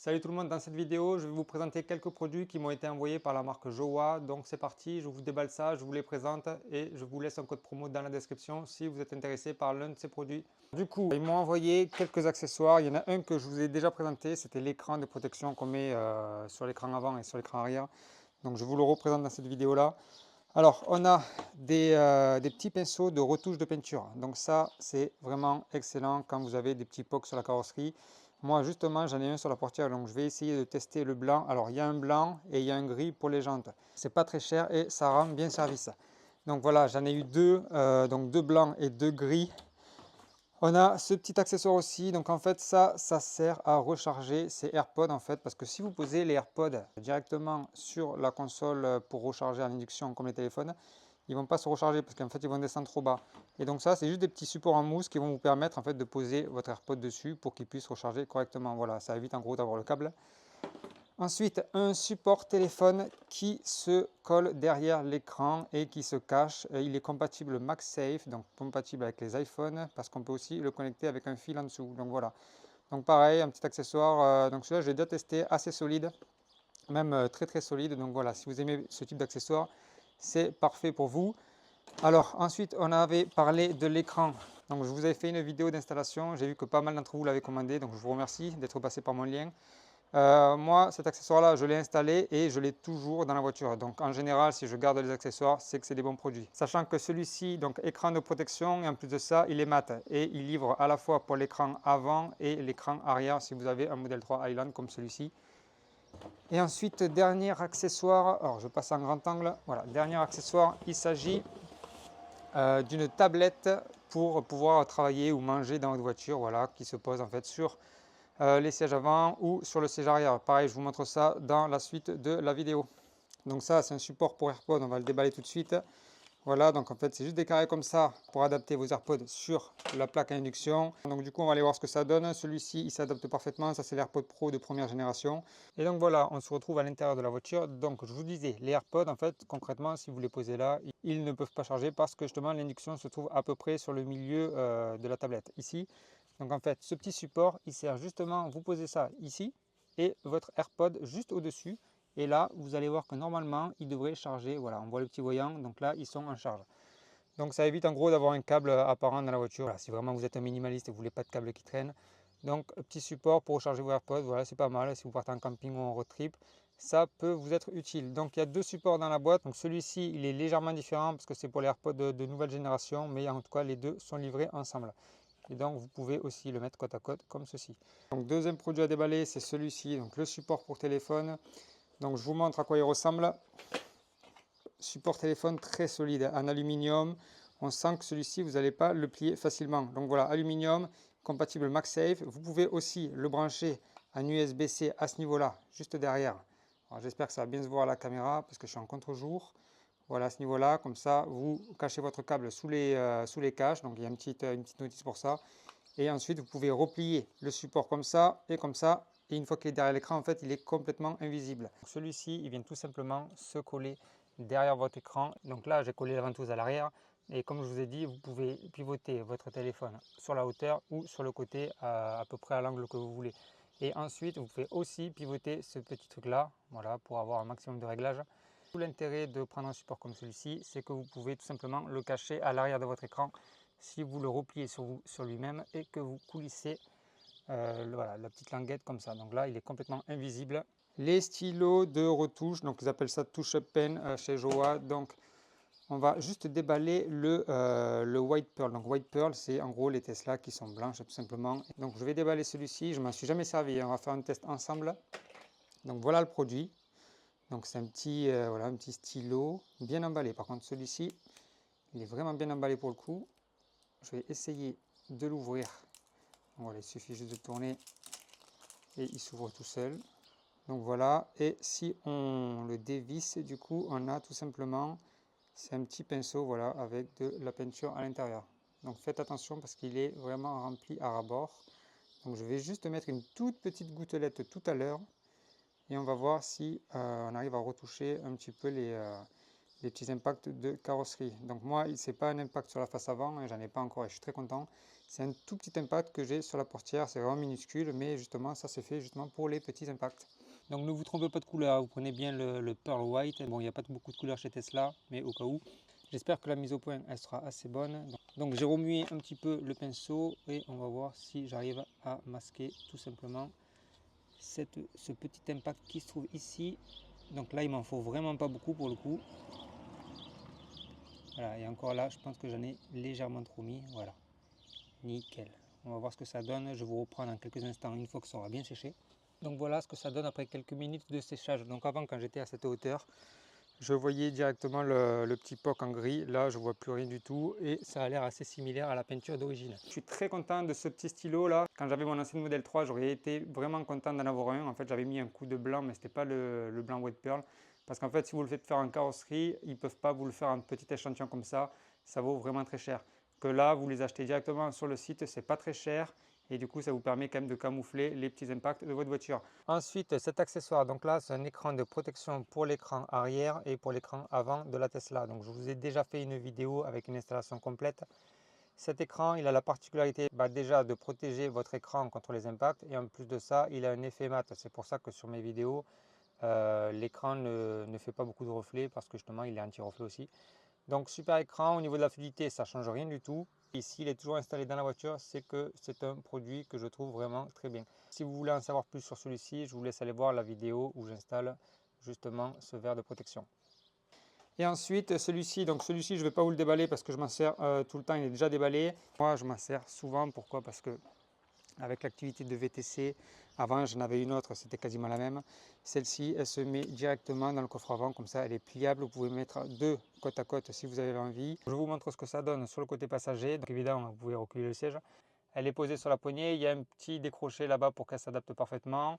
Salut tout le monde, dans cette vidéo, je vais vous présenter quelques produits qui m'ont été envoyés par la marque Jowa. Donc c'est parti, je vous déballe ça, je vous les présente et je vous laisse un code promo dans la description si vous êtes intéressé par l'un de ces produits. Du coup, ils m'ont envoyé quelques accessoires. Il y en a un que je vous ai déjà présenté, c'était l'écran de protection qu'on met sur l'écran avant et sur l'écran arrière. Donc je vous le représente dans cette vidéo-là. Alors, on a des petits pinceaux de retouche de peinture. Donc ça, c'est vraiment excellent quand vous avez des petits pocs sur la carrosserie. Moi, justement, j'en ai un sur la portière, donc je vais essayer de tester le blanc. Alors, il y a un blanc et il y a un gris pour les jantes. C'est pas très cher et ça rend bien service. Donc voilà, j'en ai eu deux, donc deux blancs et deux gris. On a ce petit accessoire aussi, donc en fait ça sert à recharger ces AirPods en fait, parce que si vous posez les AirPods directement sur la console pour recharger à l'induction comme les téléphones, ils vont pas se recharger parce qu'en fait ils vont descendre trop bas. Et donc ça c'est juste des petits supports en mousse qui vont vous permettre en fait de poser votre AirPod dessus pour qu'il puisse recharger correctement. Voilà, ça évite en gros d'avoir le câble. Ensuite, un support téléphone qui se colle derrière l'écran et qui se cache. Il est compatible MagSafe, donc compatible avec les iPhones, parce qu'on peut aussi le connecter avec un fil en dessous. Donc voilà. Donc pareil, un petit accessoire. Donc celui-là, j'ai déjà testé, assez solide, même très très solide. Donc voilà, si vous aimez ce type d'accessoire, c'est parfait pour vous. Alors ensuite, on avait parlé de l'écran. Donc je vous avais fait une vidéo d'installation. J'ai vu que pas mal d'entre vous l'avaient commandé, donc je vous remercie d'être passé par mon lien. Moi, cet accessoire-là, je l'ai installé et je l'ai toujours dans la voiture. Donc, en général, si je garde les accessoires, c'est que c'est des bons produits. Sachant que celui-ci, donc écran de protection, et en plus de ça, il est mat. Et il livre à la fois pour l'écran avant et l'écran arrière, si vous avez un modèle 3 Highland comme celui-ci. Et ensuite, dernier accessoire, alors je passe en grand angle. Voilà, dernier accessoire, il s'agit d'une tablette pour pouvoir travailler ou manger dans votre voiture, voilà, qui se pose en fait sur les sièges avant ou sur le siège arrière. Pareil, je vous montre ça dans la suite de la vidéo. Donc ça, c'est un support pour AirPods, on va le déballer tout de suite. Voilà, donc en fait, c'est juste des carrés comme ça pour adapter vos AirPods sur la plaque à induction. Donc du coup, on va aller voir ce que ça donne. Celui-ci, il s'adapte parfaitement. Ça, c'est l'AirPod Pro de première génération. Et donc voilà, on se retrouve à l'intérieur de la voiture. Donc je vous disais, les AirPods, en fait, concrètement, si vous les posez là, ils ne peuvent pas charger parce que justement, l'induction se trouve à peu près sur le milieu de la tablette, ici. Donc en fait, ce petit support, il sert justement, vous posez ça ici et votre AirPod juste au-dessus. Et là, vous allez voir que normalement, il devrait charger. Voilà, on voit le petit voyant. Donc là, ils sont en charge. Donc ça évite en gros d'avoir un câble apparent dans la voiture. Voilà, si vraiment vous êtes un minimaliste et vous ne voulez pas de câble qui traîne. Donc, petit support pour recharger vos AirPods. Voilà, c'est pas mal. Si vous partez en camping ou en road trip, ça peut vous être utile. Donc, il y a deux supports dans la boîte. Donc, celui-ci, il est légèrement différent parce que c'est pour les AirPods de nouvelle génération. Mais en tout cas, les deux sont livrés ensemble. Et donc, vous pouvez aussi le mettre côte à côte comme ceci. Donc, deuxième produit à déballer, c'est celui-ci. Donc, le support pour téléphone. Donc, je vous montre à quoi il ressemble. Support téléphone très solide en aluminium. On sent que celui-ci, vous n'allez pas le plier facilement. Donc voilà, aluminium, compatible MagSafe. Vous pouvez aussi le brancher en USB-C à ce niveau-là, juste derrière. J'espère que ça va bien se voir à la caméra parce que je suis en contre-jour. Voilà, à ce niveau-là, comme ça, vous cachez votre câble sous les caches. Donc il y a une petite notice pour ça. Et ensuite, vous pouvez replier le support comme ça et comme ça. Et une fois qu'il est derrière l'écran, en fait, il est complètement invisible. Celui-ci, il vient tout simplement se coller derrière votre écran. Donc là, j'ai collé la ventouse à l'arrière. Et comme je vous ai dit, vous pouvez pivoter votre téléphone sur la hauteur ou sur le côté à peu près à l'angle que vous voulez. Et ensuite, vous pouvez aussi pivoter ce petit truc-là, voilà, pour avoir un maximum de réglage. Tout l'intérêt de prendre un support comme celui-ci, c'est que vous pouvez tout simplement le cacher à l'arrière de votre écran si vous le repliez sur lui-même et que vous coulissez voilà, la petite languette comme ça. Donc là, il est complètement invisible. Les stylos de retouche, donc ils appellent ça Touch Up Pen chez Jowa. Donc on va juste déballer le White Pearl. Donc White Pearl, c'est en gros les Tesla qui sont blanches tout simplement. Donc je vais déballer celui-ci, je ne m'en suis jamais servi. On va faire un test ensemble. Donc voilà le produit. Donc c'est un petit, voilà, un petit stylo bien emballé. Par contre celui-ci, il est vraiment bien emballé pour le coup. Je vais essayer de l'ouvrir. Voilà, il suffit juste de tourner et il s'ouvre tout seul. Donc voilà, et si on le dévisse, du coup, on a tout simplement, c'est un petit pinceau, voilà, avec de la peinture à l'intérieur. Donc faites attention parce qu'il est vraiment rempli à ras-bord. Donc je vais juste mettre une toute petite gouttelette tout à l'heure et on va voir si on arrive à retoucher un petit peu les petits impacts de carrosserie. Donc moi, ce n'est pas un impact sur la face avant, hein, j'en ai pas encore et je suis très content. C'est un tout petit impact que j'ai sur la portière, c'est vraiment minuscule, mais justement ça c'est fait justement pour les petits impacts. Donc ne vous trompez pas de couleur, vous prenez bien le Pearl White. Bon, il n'y a pas beaucoup de couleurs chez Tesla, mais au cas où. J'espère que la mise au point elle sera assez bonne. Donc j'ai remué un petit peu le pinceau et on va voir si j'arrive à masquer tout simplement ce petit impact qui se trouve ici. Donc là il m'en faut vraiment pas beaucoup pour le coup. Voilà, et encore là je pense que j'en ai légèrement trop mis. Voilà, nickel. On va voir ce que ça donne. Je vous reprends dans quelques instants une fois que ça aura bien séché. Donc voilà ce que ça donne après quelques minutes de séchage. Donc avant, quand j'étais à cette hauteur, je voyais directement le petit POC en gris. Là je vois plus rien du tout et ça a l'air assez similaire à la peinture d'origine. Je suis très content de ce petit stylo là. Quand j'avais mon ancienne modèle 3, j'aurais été vraiment content d'en avoir un. En fait j'avais mis un coup de blanc, mais c'était pas le blanc White Pearl. Parce qu'en fait si vous le faites faire en carrosserie, ils ne peuvent pas vous le faire en petit échantillon comme ça. Ça vaut vraiment très cher. Que là vous les achetez directement sur le site, c'est pas très cher. Et du coup, ça vous permet quand même de camoufler les petits impacts de votre voiture. Ensuite, cet accessoire, donc là, c'est un écran de protection pour l'écran arrière et pour l'écran avant de la Tesla. Donc, je vous ai déjà fait une vidéo avec une installation complète. Cet écran, il a la particularité déjà de protéger votre écran contre les impacts. Et en plus de ça, il a un effet mat. C'est pour ça que sur mes vidéos, l'écran ne fait pas beaucoup de reflets parce que justement, il est anti-reflet aussi. Donc super écran, au niveau de la fluidité, ça ne change rien du tout. Ici, il est toujours installé dans la voiture, c'est que c'est un produit que je trouve vraiment très bien. Si vous voulez en savoir plus sur celui-ci, je vous laisse aller voir la vidéo où j'installe justement ce verre de protection. Et ensuite, celui-ci, je ne vais pas vous le déballer parce que je m'en sers tout le temps, il est déjà déballé. Moi, je m'en sers souvent, pourquoi? Parce que avec l'activité de VTC, avant j'en avais une autre, c'était quasiment la même. Celle-ci, elle se met directement dans le coffre avant, comme ça elle est pliable. Vous pouvez mettre deux côte à côte si vous avez envie. Je vous montre ce que ça donne sur le côté passager. Donc évidemment, vous pouvez reculer le siège. Elle est posée sur la poignée, il y a un petit décroché là-bas pour qu'elle s'adapte parfaitement.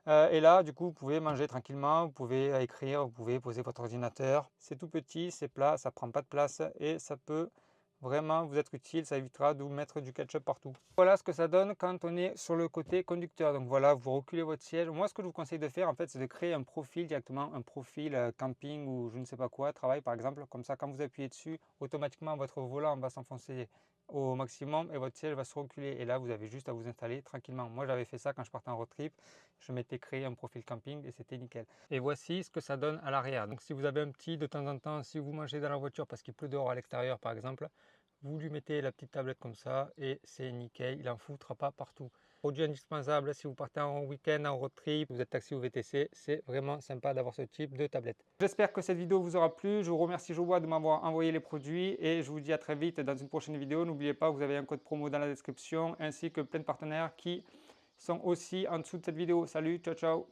Et là, du coup, vous pouvez manger tranquillement, vous pouvez écrire, vous pouvez poser votre ordinateur. C'est tout petit, c'est plat, ça ne prend pas de place et ça peut vraiment vous être utile, ça évitera de vous mettre du ketchup partout. Voilà ce que ça donne quand on est sur le côté conducteur. Donc voilà, vous reculez votre siège. Moi, ce que je vous conseille de faire, en fait, c'est de créer un profil directement, un profil camping ou je ne sais pas quoi, travail par exemple. Comme ça, quand vous appuyez dessus, automatiquement, votre volant va s'enfoncer au maximum et votre siège va se reculer. Et là, vous avez juste à vous installer tranquillement. Moi, j'avais fait ça quand je partais en road trip. Je m'étais créé un profil camping et c'était nickel. Et voici ce que ça donne à l'arrière. Donc si vous avez un petit de temps en temps, si vous mangez dans la voiture parce qu'il pleut dehors à l'extérieur par exemple, vous lui mettez la petite tablette comme ça et c'est nickel, il n'en foutra pas partout. Produit indispensable si vous partez en week-end, en road trip, vous êtes taxi ou VTC, c'est vraiment sympa d'avoir ce type de tablette. J'espère que cette vidéo vous aura plu. Je vous remercie Jowa de m'avoir envoyé les produits et je vous dis à très vite dans une prochaine vidéo. N'oubliez pas, vous avez un code promo dans la description ainsi que plein de partenaires qui sont aussi en dessous de cette vidéo. Salut, ciao ciao.